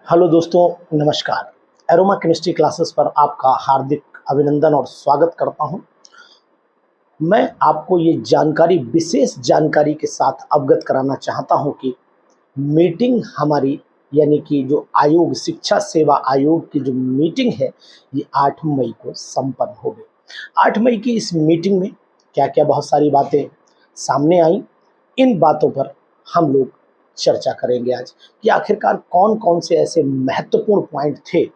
Hello दोस्तों, नमस्कार। Aroma chemistry classes पर आपका हार्दिक अभिनंदन और स्वागत करता हूं। मैं आपको ये जानकारी, विशेष जानकारी के साथ अवगत कराना चाहता हूं कि मीटिंग हमारी, यानी कि जो आयोग, शिक्षा सेवा आयोग की जो मीटिंग है, ये 8 मई को संपन्न हो गई। 8 मई की इस मीटिंग में क्या-क्या बहुत सारी बातें सामने आईं, इन बातों पर हम लोग चर्चा करेंगे आज कि आखिरकार कौन-कौन से ऐसे महत्वपूर्ण पॉइंट थे,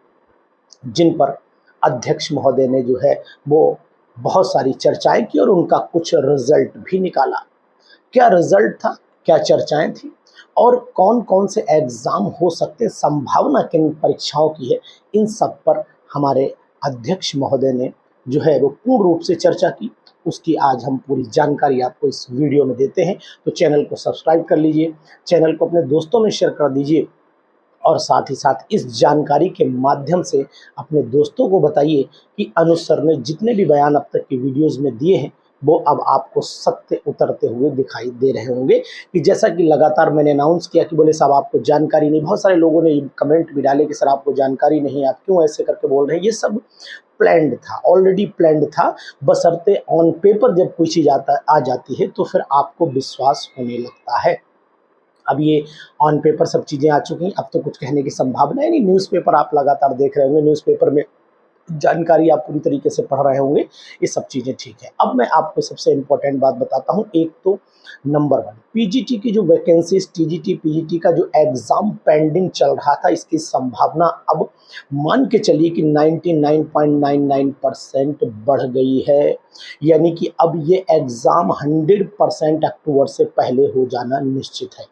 जिन पर अध्यक्ष महोदय ने जो है वो बहुत सारी चर्चाएँ की और उनका कुछ रिज़ल्ट भी निकाला। क्या रिज़ल्ट था, क्या चर्चाएँ थीं और कौन-कौन से एग्ज़ाम हो सकते हैं, संभावना किन परीक्षाओं की है, इन सब पर हमारे अध्यक्ष महोदय ने जो है वो पूर्ण रूप से चर्चा की। उसकी आज हम पूरी जानकारी आपको इस वीडियो में देते हैं। तो चैनल को सब्सक्राइब कर लीजिए, चैनल को अपने दोस्तों में शेयर कर दीजिए और साथ ही साथ इस जानकारी के माध्यम से अपने दोस्तों को बताइए कि अनुज सर ने जितने भी बयान अब तक की वीडियोज़ में दिए हैं, वो अब आपको सत्य उतरते हुए दिखाई दे रहे होंगे। कि जैसा कि लगातार मैंने अनाउंस किया कि बोले साहब आपको जानकारी नहीं, बहुत सारे लोगों ने कमेंट भी डाले कि सर आपको जानकारी नहीं, आप क्यों ऐसे करके बोल रहे हैं। ये सब प्लान्ड था, ऑलरेडी प्लान्ड था, बशर्ते ऑन पेपर जब कोई चीज़ आ जाती है तो फिर आपको विश्वास होने लगता है। अब ये ऑन पेपर सब चीज़ें आ चुकी हैं, अब तो कुछ कहने की संभावना है नहीं। न्यूज़पेपर आप लगातार देख रहे होंगे, न्यूज़पेपर में जानकारी आप पूरी तरीके से पढ़ रहे होंगे, ये सब चीज़ें ठीक है। अब मैं आपको सबसे इम्पोर्टेंट बात बताता हूँ। एक तो नंबर 1, पीजीटी की जो वैकेंसीज, टीजीटी पीजीटी का जो एग्ज़ाम पेंडिंग चल रहा था, इसकी संभावना अब मान के चलिए कि 99.99% बढ़ गई है। यानी कि अब ये एग्ज़ाम 100% अक्टूबर से पहले हो जाना निश्चित है।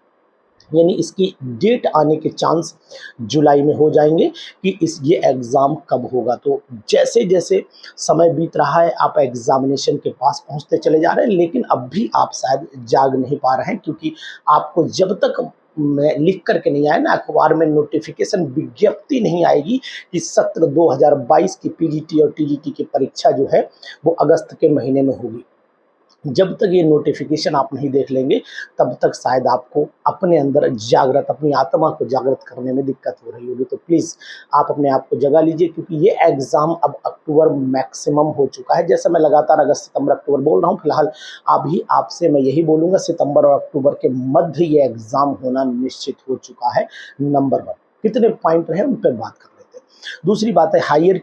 यानी इसकी डेट आने के चांस जुलाई में हो जाएंगे कि ये एग्ज़ाम कब होगा। तो जैसे-जैसे समय बीत रहा है, आप एग्ज़ामिनेशन के पास पहुँचते चले जा रहे हैं, लेकिन अब भी आप शायद जाग नहीं पा रहे हैं, क्योंकि आपको जब तक मैं लिख कर के नहीं आया ना, अखबार में नोटिफ़िकेशन, विज्ञप्ति नहीं आएगी कि सत्र 2022 की पीजीटी और टीजीटी की परीक्षा जो है वो अगस्त के महीने में होगी। जब तक ये नोटिफिकेशन आप नहीं देख लेंगे, तब तक शायद आपको अपने अंदर जागृत, अपनी आत्मा को जागृत करने में दिक्कत हो रही होगी। तो प्लीज़ आप अपने आप को जगा लीजिए, क्योंकि ये एग्ज़ाम अब अक्टूबर मैक्सिमम हो चुका है। जैसे मैं लगातार अगस्त, सितंबर, अक्टूबर बोल रहा हूँ, फिलहाल अभी आपसे मैं यही बोलूँगा, सितंबर और अक्टूबर के मध्य ये एग्ज़ाम होना निश्चित हो चुका है। नंबर 1, कितने पॉइंट रहे उन पर बात कर लेते हैं। दूसरी बात है, हायर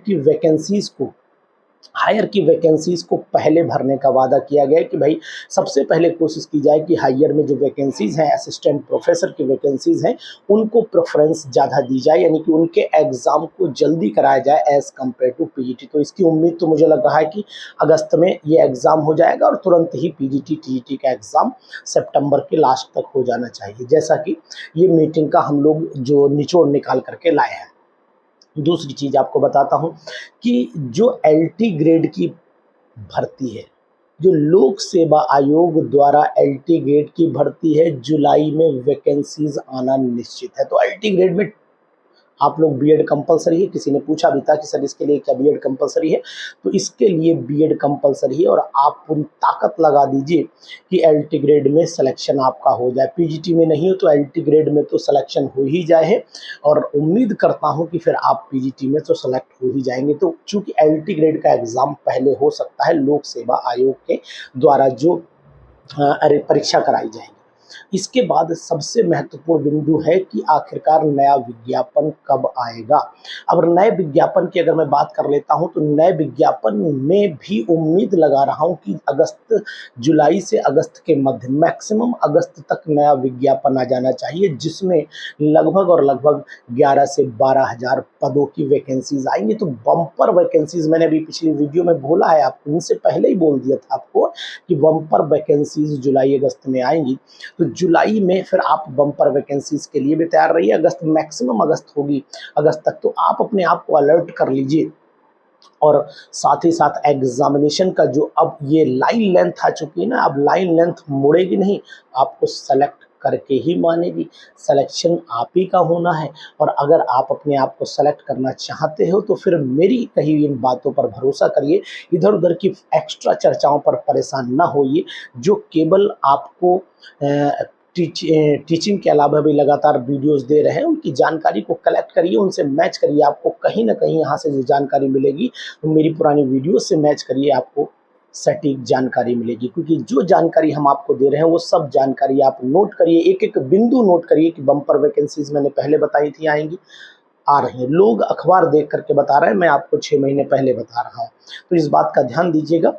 की वैकेंसीज़ को पहले भरने का वादा किया गया है कि भाई सबसे पहले कोशिश की जाए कि हायर में जो वैकेंसीज़ हैं, असिस्टेंट प्रोफेसर की वैकेंसीज़ हैं, उनको प्रेफ़रेंस ज़्यादा दी जाए, यानी कि उनके एग्ज़ाम को जल्दी कराया जाए एज़ कम्पेयर टू पीजीटी। तो इसकी उम्मीद तो मुझे लग रहा है कि अगस्त में ये एग्ज़ाम हो जाएगा और तुरंत ही पीजीटी, टीजीटी का एग्ज़ाम सितंबर के लास्ट तक हो जाना चाहिए, जैसा कि ये मीटिंग का हम लोग जो निचोड़ निकाल करके लाए हैं। दूसरी चीज़ आपको बताता हूँ कि जो एलटी ग्रेड की भर्ती है, जो लोक सेवा आयोग द्वारा एलटी ग्रेड की भर्ती है, जुलाई में वैकेंसीज आना निश्चित है। तो एलटी ग्रेड में आप लोग बीएड कंपलसरी है। किसी ने पूछा भी था कि सर इसके लिए क्या बीएड कंपलसरी है, तो इसके लिए बीएड कंपलसरी है और आप पूरी ताकत लगा दीजिए कि एलटी ग्रेड में सिलेक्शन आपका हो जाए। पीजीटी में नहीं हो तो एलटी ग्रेड में तो सिलेक्शन हो ही जाए, और उम्मीद करता हूं कि फिर आप पीजीटी में तो सेलेक्ट हो ही जाएंगे। तो चूंकि एलटी ग्रेड का एग्ज़ाम पहले हो सकता है, लोक सेवा आयोग के द्वारा जो परीक्षा कराई जाएगी। इसके बाद सबसे महत्वपूर्ण बिंदु है कि आखिरकार नया विज्ञापन कब आएगा। अब नए विज्ञापन की अगर मैं बात कर लेता हूं, तो नए विज्ञापन में भी उम्मीद लगा रहा हूं कि जुलाई से अगस्त के मध्य, मैक्सिमम अगस्त तक नया विज्ञापन आ जाना चाहिए, जिसमें लगभग 11 से 12 हज़ार पदों की वैकेंसीज आएंगी। तो बम्पर वैकेंसीज मैंने अभी पिछली वीडियो में बोला है आपको, इनसे पहले ही बोल दिया था आपको कि बम्पर वैकेंसीज जुलाई अगस्त में आएंगी। तो जुलाई में फिर आप बम्पर वैकेंसीज़ के लिए भी तैयार रहिए। अगस्त, मैक्सिमम अगस्त होगी, अगस्त तक तो आप अपने आप को अलर्ट कर लीजिए। और साथ ही साथ एग्जामिनेशन का जो अब ये लाइन लेंथ आ चुकी है ना, अब लाइन लेंथ मुड़ेगी नहीं, आपको सेलेक्ट करके ही मानेगी। सिलेक्शन आप ही का होना है, और अगर आप अपने आप को सेलेक्ट करना चाहते हो तो फिर मेरी कही इन बातों पर भरोसा करिए, इधर उधर की एक्स्ट्रा चर्चाओं पर परेशान ना होइए, जो केवल आपको टीचिंग के अलावा भी लगातार वीडियोस दे रहे हैं, उनकी जानकारी को कलेक्ट करिए, उनसे मैच करिए, आपको कहीं ना कहीं यहाँ से जो जानकारी मिलेगी तो मेरी पुरानी वीडियो से मैच करिए, आपको सटीक जानकारी मिलेगी। क्योंकि जो जानकारी हम आपको दे रहे हैं वो सब जानकारी आप नोट करिए, एक एक बिंदु नोट करिए कि बम्पर वैकेंसीज मैंने पहले बताई थी आएंगी, आ रही हैं। लोग अखबार देख करके बता रहे हैं, मैं आपको 6 महीने पहले बता रहा हूँ। तो इस बात का ध्यान दीजिएगा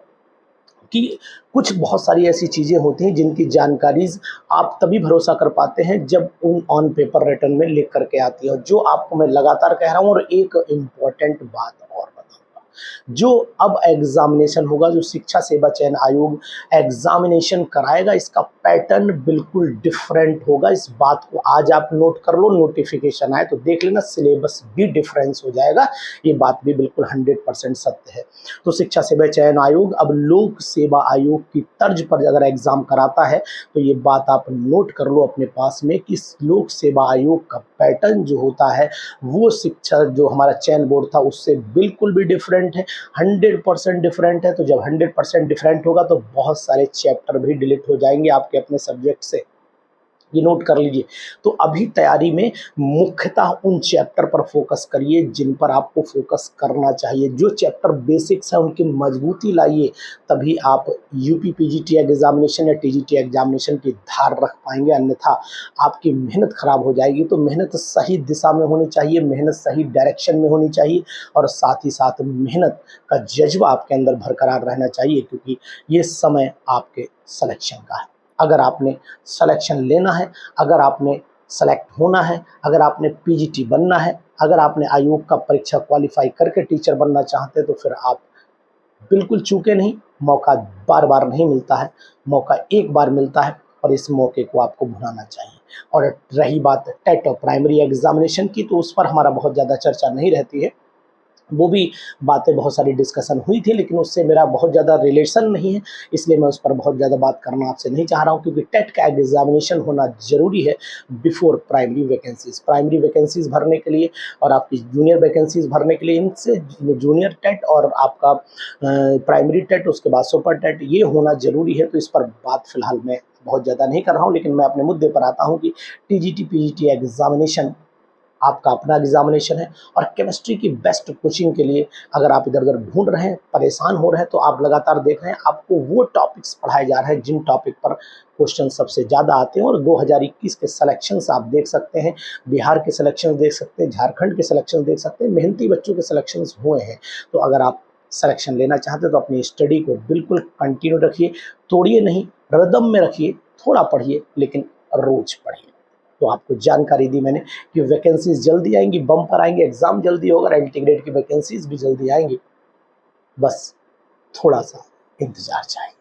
कि कुछ बहुत सारी ऐसी चीज़ें होती हैं जिनकी जानकारीज़ आप तभी भरोसा कर पाते हैं जब उन ऑन पेपर रिटन में लिख करके आती है। और जो आपको मैं लगातार कह रहा हूँ, और एक इम्पॉर्टेंट बात और बताऊँगा, जो अब एग्ज़ामिनेशन होगा, जो शिक्षा सेवा चयन आयोग एग्ज़ामिनेशन कराएगा, इसका पैटर्न बिल्कुल डिफरेंट होगा। इस बात को आज आप नोट कर लो, नोटिफिकेशन आए तो देख लेना, सिलेबस भी डिफरेंस हो जाएगा। ये बात भी बिल्कुल 100% सत्य है। तो शिक्षा सेवा चयन आयोग अब लोक सेवा आयोग की तर्ज पर अगर एग्ज़ाम कराता है तो ये बात आप नोट कर लो अपने पास में कि लोक सेवा आयोग का पैटर्न जो होता है वो शिक्षा जो हमारा चयन बोर्ड था उससे बिल्कुल भी डिफरेंट है, 100% डिफरेंट है। तो जब 100% डिफरेंट होगा तो बहुत सारे चैप्टर भी डिलीट हो जाएंगे आपके अपने सब्जेक्ट से, ये नोट कर लीजिए। तो अभी तैयारी में मुख्यतः उन चैप्टर पर फोकस करिए जिन पर आपको फोकस करना चाहिए। जो चैप्टर बेसिक्स हैं उनकी मजबूती लाइए, तभी आप यूपी पीजीटी एग्जामिनेशन या टीजीटी एग्जामिनेशन की धार रख पाएंगे, अन्यथा आपकी मेहनत खराब हो जाएगी। तो मेहनत सही दिशा में होनी चाहिए, मेहनत सही डायरेक्शन में होनी चाहिए, और साथ ही साथ मेहनत का जज्बा आपके अंदर बरकरार रहना चाहिए, क्योंकि ये समय आपके सिलेक्शन का है। अगर आपने सिलेक्शन लेना है, अगर आपने सेलेक्ट होना है, अगर आपने पीजीटी बनना है, अगर आपने आयोग का परीक्षा क्वालिफाई करके टीचर बनना चाहते हैं, तो फिर आप बिल्कुल चूके नहीं। मौका बार बार नहीं मिलता है, मौका एक बार मिलता है, और इस मौके को आपको भुलाना चाहिए। और रही बात टेट और प्राइमरी एग्जामिनेशन की, तो उस पर हमारा बहुत ज़्यादा चर्चा नहीं रहती है। वो भी बातें बहुत सारी डिस्कशन हुई थी, लेकिन उससे मेरा बहुत ज़्यादा रिलेशन नहीं है, इसलिए मैं उस पर बहुत ज़्यादा बात करना आपसे नहीं चाह रहा हूँ। क्योंकि टेट का एग्जामिनेशन होना ज़रूरी है before primary vacancies. Primary vacancies भरने के लिए और आपकी जूनियर वैकेंसीज़ भरने के लिए, इनसे जूनियर टेट और आपका प्राइमरी टेट, उसके बाद सुपर टेट, ये होना ज़रूरी है। तो इस पर बात फ़िलहाल मैं बहुत ज़्यादा नहीं कर रहा हूँ, लेकिन मैं अपने मुद्दे पर आता हूँ कि टीजीटी पीजीटी एग्जामिनेशन आपका अपना एग्जामिनेशन है। और केमिस्ट्री की बेस्ट कोचिंग के लिए अगर आप इधर उधर ढूंढ रहे हैं, परेशान हो रहे हैं, तो आप लगातार देख रहे हैं आपको वो टॉपिक्स पढ़ाए जा रहे हैं जिन टॉपिक पर क्वेश्चन सबसे ज़्यादा आते हैं। और 2021 के सिलेक्शंस आप देख सकते हैं, बिहार के सिलेक्शन देख सकते हैं, झारखंड के सिलेक्शन देख सकते हैं, मेहनती बच्चों के सिलेक्शंस हुए हैं। तो अगर आप सिलेक्शन लेना चाहते हैं तो अपनी स्टडी को बिल्कुल कंटिन्यू रखिए, तोड़िए नहीं, रिदम में रखिए, थोड़ा पढ़िए लेकिन रोज पढ़िए। तो आपको जानकारी दी मैंने कि वैकेंसीज जल्दी आएंगी, बम्पर आएंगे, एग्जाम जल्दी होगा, एंटीग्रेड की वैकेंसीज भी जल्दी आएंगी, बस थोड़ा सा इंतजार चाहिए।